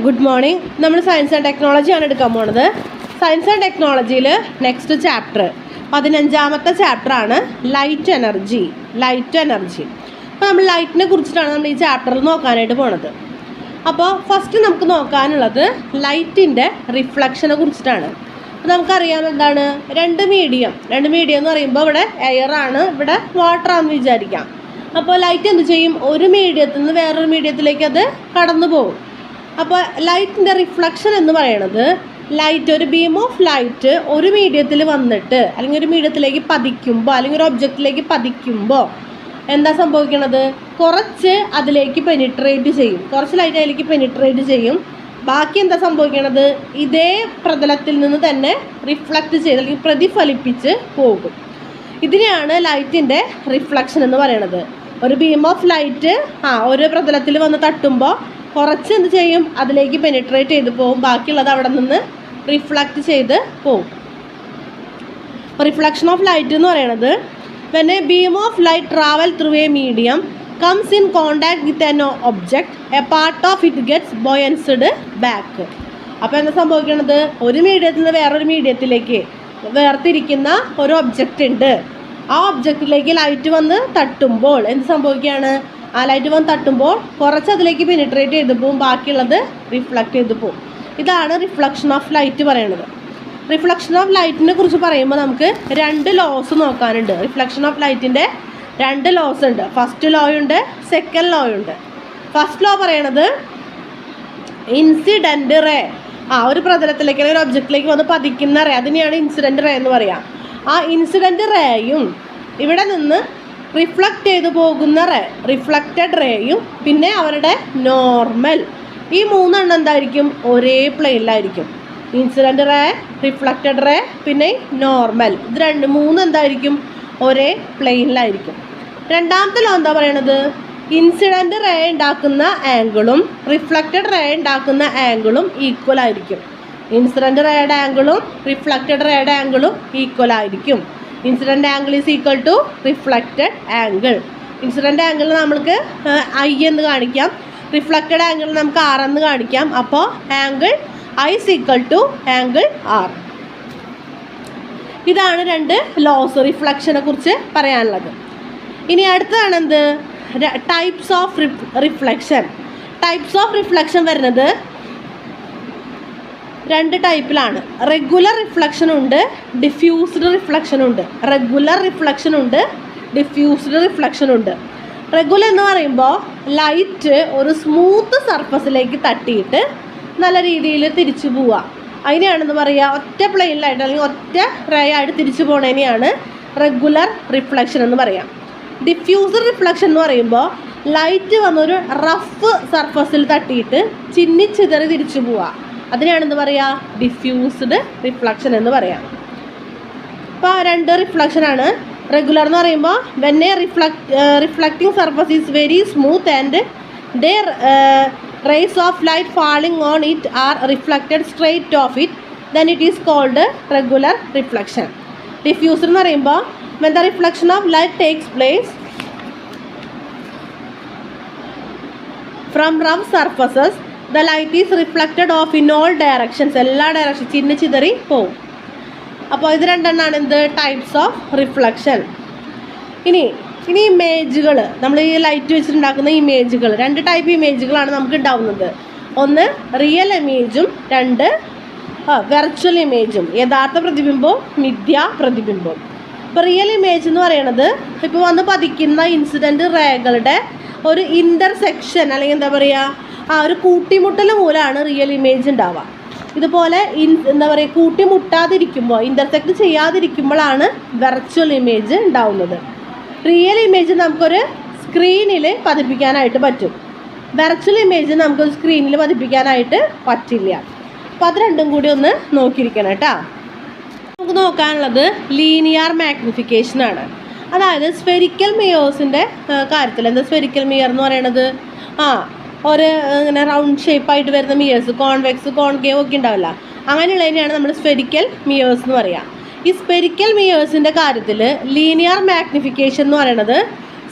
Good morning. നമ്മൾ science and ടെക്നോളജിയാണ് എടുക്കാൻ പോണത്. സയൻസ് ആൻഡ് ടെക്നോളജിയിൽ നെക്സ്റ്റ് ചാപ്റ്റർ 15ാമത്തെ ചാപ്റ്ററാണ് ലൈറ്റ് എനർജി. അപ്പോൾ നമ്മൾ ലൈറ്റിനെ കുറിച്ചിട്ടാണ് നമ്മൾ ഈ ചാപ്റ്ററിൽ നോക്കാനായിട്ട് പോണത്. അപ്പോൾ ഫസ്റ്റ് നമുക്ക് നോക്കാനുള്ളത് ലൈറ്റിൻ്റെ റിഫ്ലക്ഷനെ കുറിച്ചിട്ടാണ്. അപ്പോൾ നമുക്കറിയാം എന്താണ് രണ്ട് മീഡിയം എന്ന് പറയുമ്പോൾ ഇവിടെ എയറാണ്, ഇവിടെ വാട്ടറാണെന്ന് വിചാരിക്കാം. അപ്പോൾ ലൈറ്റ് എന്ത് ചെയ്യും? ഒരു മീഡിയത്തിൽ നിന്ന് വേറൊരു മീഡിയത്തിലേക്ക് അത് കടന്നു പോകും. അപ്പോൾ ലൈറ്റിൻ്റെ റിഫ്ലക്ഷൻ എന്ന് പറയുന്നത് ഒരു ബീം ഓഫ് ലൈറ്റ് ഒരു മീഡിയത്തിൽ വന്നിട്ട് അല്ലെങ്കിൽ ഒരു മീഡിയത്തിലേക്ക് പതിക്കുമ്പോൾ അല്ലെങ്കിൽ ഒരു ഒബ്ജക്റ്റിലേക്ക് പതിക്കുമ്പോൾ എന്താ സംഭവിക്കണത്? കുറച്ച് അതിലേക്ക് പെനിട്രേറ്റ് ചെയ്യും, കുറച്ച് ലൈറ്റ് അതിലേക്ക് പെനിട്രേറ്റ് ചെയ്യും. ബാക്കി എന്താ സംഭവിക്കണത്? ഇതേ പ്രതലത്തിൽ നിന്ന് തന്നെ റിഫ്ലക്റ്റ് ചെയ്ത് അല്ലെങ്കിൽ പ്രതിഫലിപ്പിച്ച് പോകും. ഇതിനെയാണ് ലൈറ്റിൻ്റെ റിഫ്ലക്ഷൻ എന്ന് പറയുന്നത്. ഒരു ബീം ഓഫ് ലൈറ്റ് ഒരു പ്രതലത്തിൽ വന്ന് തട്ടുമ്പോൾ കുറച്ച് എന്ത് ചെയ്യും? അതിലേക്ക് പെനിട്രേറ്റ് ചെയ്ത് പോകും, ബാക്കിയുള്ളത് അവിടെ നിന്ന് റിഫ്ലക്റ്റ് ചെയ്ത് പോകും. റിഫ്ലക്ഷൻ ഓഫ് ലൈറ്റ് എന്ന് പറയുന്നത് when a beam of light travel through a medium comes in contact with an object, a part of it gets buoyanced back. അപ്പോൾ എന്താ സംഭവിക്കുന്നത്? ഒരു മീഡിയത്തിൽ നിന്ന് വേറൊരു മീഡിയത്തിലേക്ക് വേർതിരിക്കുന്ന ഒരു ഒബ്ജക്റ്റ് ഉണ്ട്. ആ ഒബ്ജക്റ്റിലേക്ക് ലൈറ്റ് വന്ന് തട്ടുമ്പോൾ എന്ത് സംഭവിക്കുകയാണ്? ആ ലൈറ്റ് വന്ന് തട്ടുമ്പോൾ കുറച്ച് അതിലേക്ക് പെനിട്രേറ്റ് ചെയ്ത് പോകും, ബാക്കിയുള്ളത് റിഫ്ലക്റ്റ് ചെയ്ത് പോകും. ഇതാണ് റിഫ്ലക്ഷൻ ഓഫ് ലൈറ്റ് പറയുന്നത്. റിഫ്ലക്ഷൻ ഓഫ് ലൈറ്റിനെ കുറിച്ച് പറയുമ്പോൾ നമുക്ക് രണ്ട് ലോസ് നോക്കാനുണ്ട്. റിഫ്ലക്ഷൻ ഓഫ് ലൈറ്റിൻ്റെ രണ്ട് ലോസ് ഉണ്ട്. ഫസ്റ്റ് ലോ ഉണ്ട്, സെക്കൻഡ് ലോ ഉണ്ട്. ഫസ്റ്റ് ലോ പറയണത് ഇൻസിഡൻറ്റ് റേ, ഒരു പ്രതലത്തിലേക്ക് അല്ലെങ്കിൽ ഒരു ഒബ്ജക്റ്റിലേക്ക് വന്ന് പതിക്കുന്ന റേ, അതിനെയാണ് ഇൻസിഡൻറ്റ് റേ എന്ന് പറയാം. ആ ഇൻസിഡൻറ്റ് റേയും ഇവിടെ നിന്ന് റിഫ്ലക്റ്റ് ചെയ്തു പോകുന്ന റേ, റിഫ്ലക്റ്റഡ് റേയും പിന്നെ അവരുടെ നോർമൽ, ഈ മൂന്നെണ്ണം എന്തായിരിക്കും? ഒരേ പ്ലെയിനിലായിരിക്കും. ഇൻസിഡൻറ്റ് റേ, റിഫ്ലക്റ്റഡ് റേ, പിന്നെ നോർമൽ, ഇത് മൂന്ന് എന്തായിരിക്കും? ഒരേ പ്ലെയിനിലായിരിക്കും. രണ്ടാമത്തെ ലോ എന്താ പറയണത്? ഇൻസിഡൻറ്റ് റേ ഉണ്ടാക്കുന്ന ആംഗിളും റിഫ്ലക്റ്റഡ് റേ ഉണ്ടാക്കുന്ന ആംഗിളും ഈക്വൽ ആയിരിക്കും. ഇൻസിഡൻറ്റ് റേയുടെ ആംഗിളും റിഫ്ലക്റ്റഡ് റേയുടെ ആംഗിളും ഈക്വൽ ആയിരിക്കും. Incident angle is equal to reflected angle. Incident angle നമുക്ക് ഐ എന്ന് കാണിക്കാം, റിഫ്ലക്റ്റഡ് ആംഗിൾ നമുക്ക് ആർ എന്ന് കാണിക്കാം. അപ്പോൾ angle I is equal to angle R. ഇതാണ് രണ്ട് ലോസ് റിഫ്ലക്ഷനെ കുറിച്ച് പറയാനുള്ളത്. ഇനി അടുത്തതാണ് എന്ത്? Types of reflection. Types of reflection വരുന്നത് രണ്ട് ടൈപ്പിലാണ്. റെഗുലർ റിഫ്ലക്ഷൻ ഉണ്ട്, ഡിഫ്യൂസ്ഡ് റിഫ്ലക്ഷൻ ഉണ്ട്. റെഗുലർ റിഫ്ലക്ഷൻ ഉണ്ട്, ഡിഫ്യൂസ്ഡ് റിഫ്ലക്ഷൻ ഉണ്ട്. റെഗുലർ എന്ന് പറയുമ്പോൾ ലൈറ്റ് ഒരു സ്മൂത്ത് സർഫസിലേക്ക് തട്ടിയിട്ട് നല്ല രീതിയിൽ തിരിച്ചു പോവുക, അതിനെയാണെന്ന് പറയുക ഒറ്റ പ്ലെയിനിലായിട്ട് അല്ലെങ്കിൽ ഒറ്റ റേ ആയിട്ട് തിരിച്ചു പോകുന്നതിനെയാണ് റെഗുലർ റിഫ്ലക്ഷൻ എന്ന് പറയാം. ഡിഫ്യൂസ്ഡ് റിഫ്ലക്ഷൻ എന്ന് പറയുമ്പോൾ ലൈറ്റ് വന്നൊരു റഫ് സർഫസിൽ തട്ടിയിട്ട് ചിന്നിച്ചിതറി തിരിച്ചു പോവുക, അതിനെയാണെന്ന് പറയുക ഡിഫ്യൂസ്ഡ് റിഫ്ലക്ഷൻ എന്ന് പറയാം. ഇപ്പോൾ രണ്ട് റിഫ്ലക്ഷനാണ്. റെഗുലർ എന്ന് പറയുമ്പോൾ when A reflecting surface is very smooth and their rays of light falling on it are reflected straight off it, then it is called regular reflection. Diffuser എന്ന് പറയുമ്പോൾ when the reflection of light takes place from rough surfaces, the light is reflected off in all directions, എല്ലാ direction ചിന്ന ചിതറി പോവും. അപ്പോൾ ഇത് രണ്ടെണ്ണമാണ് എന്ത്? Types of reflection. ഇനി ഇമേജുകൾ, നമ്മൾ ഈ ലൈറ്റ് വെച്ചിട്ടുണ്ടാക്കുന്ന ഇമേജുകൾ, രണ്ട് ടൈപ്പ് ഇമേജുകളാണ് നമുക്ക് ഉണ്ടാവുന്നത്. ഒന്ന് റിയൽ ഇമേജും, രണ്ട് വെർച്വൽ ഇമേജും. യഥാർത്ഥ പ്രതിബിംബവും മിഥ്യാ പ്രതിബിംബവും. ഇപ്പോൾ റിയൽ ഇമേജ് എന്ന് പറയുന്നത് ഇപ്പോൾ വന്ന് പതിക്കുന്ന ഇൻസിഡൻറ്റ് റേകളുടെ ഒരു ഇൻ്റർസെക്ഷൻ അല്ലെങ്കിൽ എന്താ പറയുക ഒരു കൂട്ടിമുട്ടൽ മൂലമാണ് റിയൽ ഇമേജ് ഉണ്ടാവുക. ഇതുപോലെ എന്താ പറയുക കൂട്ടിമുട്ടാതിരിക്കുമ്പോൾ, ഇൻ്റർസെക്റ്റ് ചെയ്യാതിരിക്കുമ്പോഴാണ് വെർച്വൽ ഇമേജ് ഉണ്ടാവുന്നത്. റിയൽ ഇമേജ് നമുക്കൊരു സ്ക്രീനിൽ പതിപ്പിക്കാനായിട്ട് പറ്റും, വെർച്വൽ ഇമേജ് നമുക്കൊരു സ്ക്രീനിൽ പതിപ്പിക്കാനായിട്ട് പറ്റില്ല. അപ്പോൾ അത് രണ്ടും കൂടി ഒന്ന് നോക്കിയിരിക്കണം കേട്ടോ. നമുക്ക് നോക്കാനുള്ളത് ലീനിയർ മാഗ്നിഫിക്കേഷനാണ്. അതായത് സ്ഫെരിക്കൽ മിയേഴ്സിൻ്റെ കാര്യത്തിൽ എന്താ സ്ഫെരിക്കൽ മിയർ എന്ന് പറയണത്? ഒരു ഇങ്ങനെ റൗണ്ട് ഷേപ്പായിട്ട് വരുന്ന മിയേഴ്സ്, കോൺവെക്സ് കോൺകേവ് ഒക്കെ ഉണ്ടാവില്ല, അങ്ങനെയുള്ളതിനെയാണ് നമ്മൾ സ്ഫെരിക്കൽ മിയേഴ്സ് എന്ന് പറയുക. ഈ സ്പെരിക്കൽ മിയേഴ്സിൻ്റെ കാര്യത്തിൽ ലീനിയർ മാഗ്നിഫിക്കേഷൻ എന്ന് പറയുന്നത്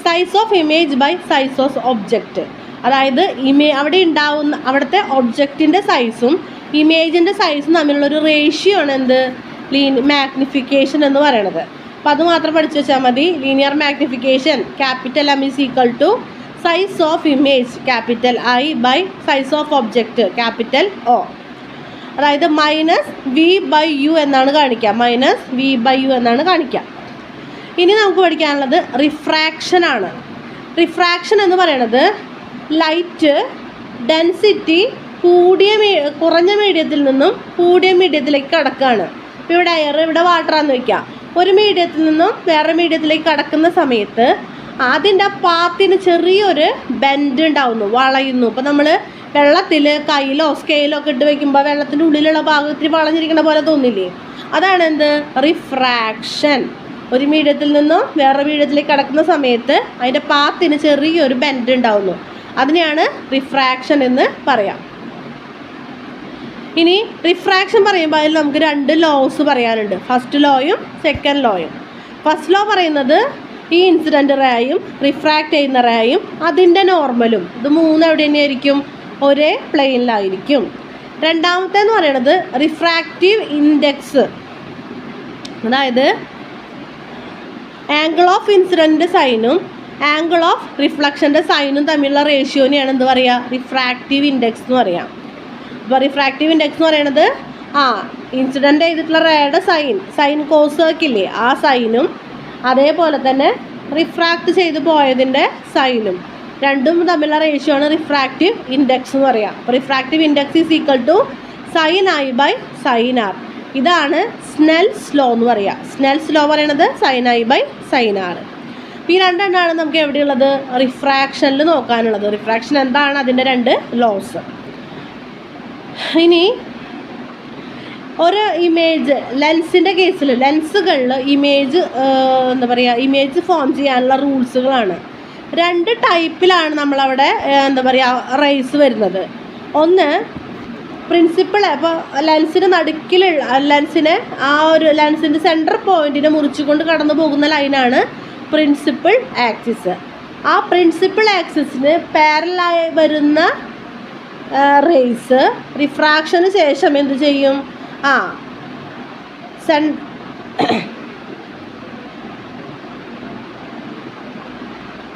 size of image by size of object. അതായത് അവിടെ ഉണ്ടാവുന്ന അവിടുത്തെ ഒബ്ജക്റ്റിൻ്റെ സൈസും ഇമേജിൻ്റെ സൈസും തമ്മിലുള്ളൊരു റേഷ്യോ ആണ് എന്ത് മാഗ്നിഫിക്കേഷൻ എന്ന് പറയണത്. അപ്പോൾ അത് മാത്രം പഠിച്ചു വെച്ചാൽ മതി. Linear magnification capital M is equal to size of image capital I by size of object capital O. അതായത് -v/u എന്നാണ് കാണിക്കുക, -v/u എന്നാണ് കാണിക്കുക. ഇനി നമുക്ക് പഠിക്കാനുള്ളത് റിഫ്രാക്ഷൻ ആണ്. റിഫ്രാക്ഷൻ എന്ന് പറയുന്നത് ലൈറ്റ് ഡെൻസിറ്റി കുറഞ്ഞ മീഡിയത്തിൽ നിന്നും കൂടിയ മീഡിയത്തിലേക്ക് കടക്കുകയാണ്. ഇപ്പോൾ ഇവിടെ എയർ, ഇവിടെ വാട്ടറാന്ന് വയ്ക്കാം. ഒരു മീഡിയത്തിൽ നിന്നും വേറെ മീഡിയത്തിലേക്ക് കടക്കുന്ന സമയത്ത് അതിൻ്റെ പാത്തിന് ചെറിയൊരു ബെൻഡ് ഉണ്ടാവുന്നു, വളയുന്നു. ഇപ്പോൾ നമ്മൾ വെള്ളത്തിൽ കയ്യിലോ സ്കെയിലോ ഒക്കെ ഇട്ട് വയ്ക്കുമ്പോൾ വെള്ളത്തിൻ്റെ ഉള്ളിലുള്ള ഭാഗത്തിൽ വളഞ്ഞിരിക്കുന്ന പോലെ തോന്നില്ലേ? അതാണ് എന്ത് റിഫ്രാക്ഷൻ. ഒരു മീഡിയത്തിൽ നിന്നും വേറെ മീഡിയത്തിലേക്ക് കടക്കുന്ന സമയത്ത് അതിൻ്റെ പാത്തിന് ചെറിയൊരു ബെൻഡ് ഉണ്ടാവുന്നു, അതിനെയാണ് റിഫ്രാക്ഷൻ എന്ന് പറയാം. ഇനി റിഫ്രാക്ഷൻ പറയുമ്പോൾ അതിൽ നമുക്ക് 2 ലോസ് പറയാനുണ്ട്, ഫസ്റ്റ് ലോയും സെക്കൻഡ് ലോയും. ഫസ്റ്റ് ലോ പറയുന്നത് ഈ ഇൻസിഡൻറ്റ് റേയും റിഫ്രാക്റ്റ് ചെയ്യുന്ന റേയും അതിൻ്റെ നോർമലും ഇത് 3 എവിടെ തന്നെയായിരിക്കും? ഒരേ പ്ലെയിനിലായിരിക്കും. രണ്ടാമത്തേന്ന് പറയുന്നത് റിഫ്രാക്റ്റീവ് ഇൻഡെക്സ്, അതായത് ആംഗിൾ ഓഫ് ഇൻസിഡൻറ്റ് സൈനും ആംഗിൾ ഓഫ് റിഫ്ലക്ഷൻ്റെ സൈനും തമ്മിലുള്ള റേഷ്യോനെയാണ് എന്ത് പറയുക? റിഫ്രാക്റ്റീവ് ഇൻഡെക്സ് എന്ന് പറയാം. അപ്പോൾ റിഫ്രാക്റ്റീവ് ഇൻഡെക്സ് എന്ന് പറയുന്നത് ഇൻസിഡൻ്റ് ചെയ്തിട്ടുള്ള റേയുടെ സൈൻ കോസ് ആക്കില്ലേ, ആ സൈനും അതേപോലെ തന്നെ റിഫ്രാക്റ്റ് ചെയ്ത് പോയതിൻ്റെ സൈനും രണ്ടും തമ്മിലുള്ള റേഷ്യോ ആണ് റിഫ്രാക്റ്റീവ് ഇൻഡെക്സ് എന്ന് പറയാം. അപ്പോൾ refractive index is equal to sin I by sin R. ഇതാണ് സ്നെൽസ് ലോ എന്ന് പറയുക. സ്നെൽസ് ലോ പറയണത് sin I by sin R. ഈ രണ്ടെണ്ണമാണ് നമുക്ക് എവിടെയുള്ളത്? റിഫ്രാക്ഷനിൽ നോക്കാനുള്ളത്. റിഫ്രാക്ഷൻ എന്താണ്, അതിൻ്റെ 2 ലോസ്. ഇനി ഒരു ഇമേജ് ലെൻസിൻ്റെ കേസിൽ, ലെൻസുകളിൽ ഇമേജ് എന്താ പറയുക, ഇമേജ് ഫോം ചെയ്യാനുള്ള റൂൾസുകളാണ്. 2 ടൈപ്പിലാണ് നമ്മളവിടെ എന്താ പറയുക റേസ് വരുന്നത്. ഒന്ന് പ്രിൻസിപ്പിൾ, അപ്പോൾ ലെൻസിന് നടുക്കിലുള്ള ലെൻസിനെ ആ ഒരു ലെൻസിൻ്റെ സെൻറ്റർ പോയിൻറ്റിനെ മുറിച്ചുകൊണ്ട് കടന്നു പോകുന്ന ലൈനാണ് പ്രിൻസിപ്പിൾ ആക്സിസ്. ആ പ്രിൻസിപ്പിൾ ആക്സിസിന് പാരലായി വരുന്ന റേസ് റിഫ്രാക്ഷന് ശേഷം എന്ത് ചെയ്യും?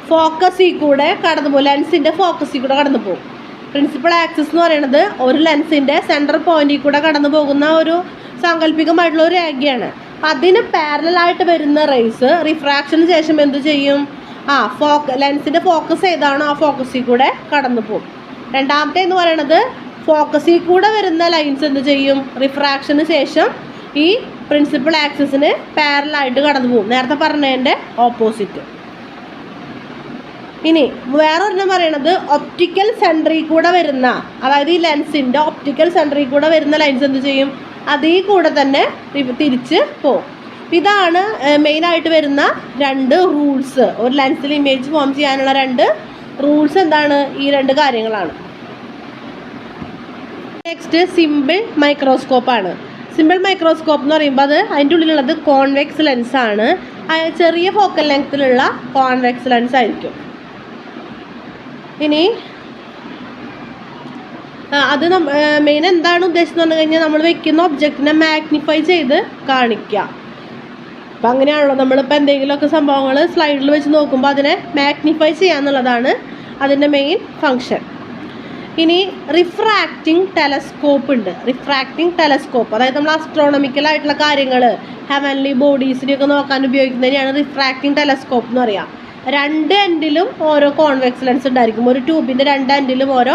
ഫോക്കസിൽ കൂടെ കടന്നു പോകും, ലെൻസിൻ്റെ ഫോക്കസിൽ കൂടെ കടന്നു പോകും. പ്രിൻസിപ്പൾ ആക്സിസ് എന്ന് പറയുന്നത് ഒരു ലെൻസിൻ്റെ സെൻട്രൽ പോയിന്റിൽ കൂടെ കടന്നു പോകുന്ന ഒരു സാങ്കല്പികമായിട്ടുള്ള ഒരു രേഖയാണ്. അതിന് പാരലായിട്ട് വരുന്ന റേസ് റിഫ്രാക്ഷന് ശേഷം എന്ത് ചെയ്യും? ലെൻസിൻ്റെ ഫോക്കസ് ഏതാണോ ആ ഫോക്കസിൽ കൂടെ കടന്നു പോകും. രണ്ടാമത്തെ എന്ന് പറയുന്നത് ഫോക്കസിൽ കൂടെ വരുന്ന ലൈൻസ് എന്ത് ചെയ്യും? റിഫ്രാക്ഷന് ശേഷം ഈ പ്രിൻസിപ്പൾ ആക്സിസിന് പാരലായിട്ട് കടന്നു പോകും, നേരത്തെ പറഞ്ഞതിൻ്റെ ഓപ്പോസിറ്റ്. ഇനി വേറൊരെണ്ണം പറയണത് ഒപ്റ്റിക്കൽ സെൻറ്ററിൽ കൂടെ വരുന്ന, അതായത് ഈ ലെൻസിൻ്റെ ഒപ്റ്റിക്കൽ സെൻറ്ററിൽ കൂടെ വരുന്ന ലൈൻസ് എന്ത് ചെയ്യും? അതേ കൂടെ തന്നെ തിരിച്ച് പോകും. ഇതാണ് മെയിനായിട്ട് വരുന്ന 2 റൂൾസ്. ഒരു ലെൻസിൽ ഇമേജ് ഫോം ചെയ്യാനുള്ള 2 റൂൾസ് എന്താണ്? ഈ 2 കാര്യങ്ങളാണ്. നെക്സ്റ്റ് സിമ്പിൾ മൈക്രോസ്കോപ്പാണ്. സിമ്പിൾ മൈക്രോസ്കോപ്പ് എന്ന് പറയുമ്പോൾ അതിൻ്റെ ഉള്ളിലുള്ളത് കോൺവെക്സ് ലെൻസാണ്. ചെറിയ ഫോക്കൽ ലെങ്ത്തിലുള്ള കോൺവെക്സ് ലെൻസ് ആയിരിക്കും. ഇനി അത് മെയിൻ എന്താണ് ഉദ്ദേശിച്ചെന്ന് പറഞ്ഞു കഴിഞ്ഞാൽ നമ്മൾ വെക്കുന്ന ഒബ്ജക്റ്റിനെ മാഗ്നിഫൈ ചെയ്ത് കാണിക്കുക. അപ്പം അങ്ങനെയാണല്ലോ നമ്മളിപ്പോൾ എന്തെങ്കിലുമൊക്കെ സംഭവങ്ങൾ സ്ലൈഡിൽ വെച്ച് നോക്കുമ്പോൾ അതിനെ മാഗ്നിഫൈ ചെയ്യുക എന്നുള്ളതാണ് അതിൻ്റെ മെയിൻ ഫങ്ഷൻ. ഇനി റിഫ്രാക്റ്റിംഗ് ടെലസ്കോപ്പ് ഉണ്ട്. റിഫ്രാക്റ്റിംഗ് ടെലസ്കോപ്പ് അതായത് നമ്മൾ അസ്ട്രോണമിക്കലായിട്ടുള്ള കാര്യങ്ങൾ, ഹെവൻലി ബോഡീസിനെയൊക്കെ നോക്കാൻ ഉപയോഗിക്കുന്നതിനെയാണ് റിഫ്രാക്റ്റിംഗ് ടെലസ്കോപ്പ് എന്ന് പറയുക. 2 എൻഡിലും ഓരോ കോൺവെക്സ് ലെൻസ് ഉണ്ടായിരിക്കും. ഒരു ട്യൂബിൻ്റെ 2 എൻഡിലും ഓരോ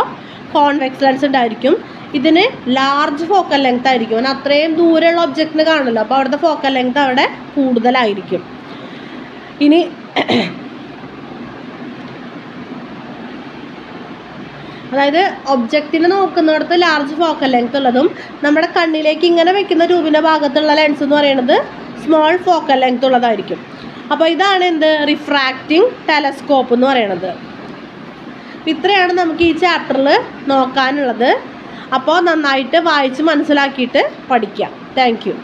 കോൺവെക്സ് ലെൻസ് ഉണ്ടായിരിക്കും. ഇതിന് ലാർജ് ഫോക്കൽ ലെങ്ത് ആയിരിക്കും. അങ്ങനെ അത്രയും ദൂരെയുള്ള ഒബ്ജക്റ്റിന് കാണുമല്ലോ, അപ്പോൾ അവിടുത്തെ ഫോക്കൽ ലെങ്ത് അവിടെ കൂടുതലായിരിക്കും. ഇനി അതായത് ഒബ്ജക്റ്റിനെ നോക്കുന്നിടത്ത് ലാർജ് ഫോക്കൽ ലെങ്ത് ഉള്ളതും നമ്മുടെ കണ്ണിലേക്ക് ഇങ്ങനെ വെക്കുന്ന ട്യൂബിൻ്റെ ഭാഗത്തുള്ള ലെൻസ് എന്ന് പറയുന്നത് സ്മോൾ ഫോക്കൽ ലെങ്ത് ഉള്ളതായിരിക്കും. അപ്പോൾ ഇതാണ് എന്ത്? റിഫ്രാക്റ്റിംഗ് ടെലസ്കോപ്പ് എന്ന് പറയുന്നത്. ഇത്രയാണ് നമുക്ക് ഈ ചാപ്റ്ററിൽ നോക്കാനുള്ളത്. അപ്പോൾ നന്നായിട്ട് വായിച്ച് മനസ്സിലാക്കിയിട്ട് പഠിക്കാം. Thank you.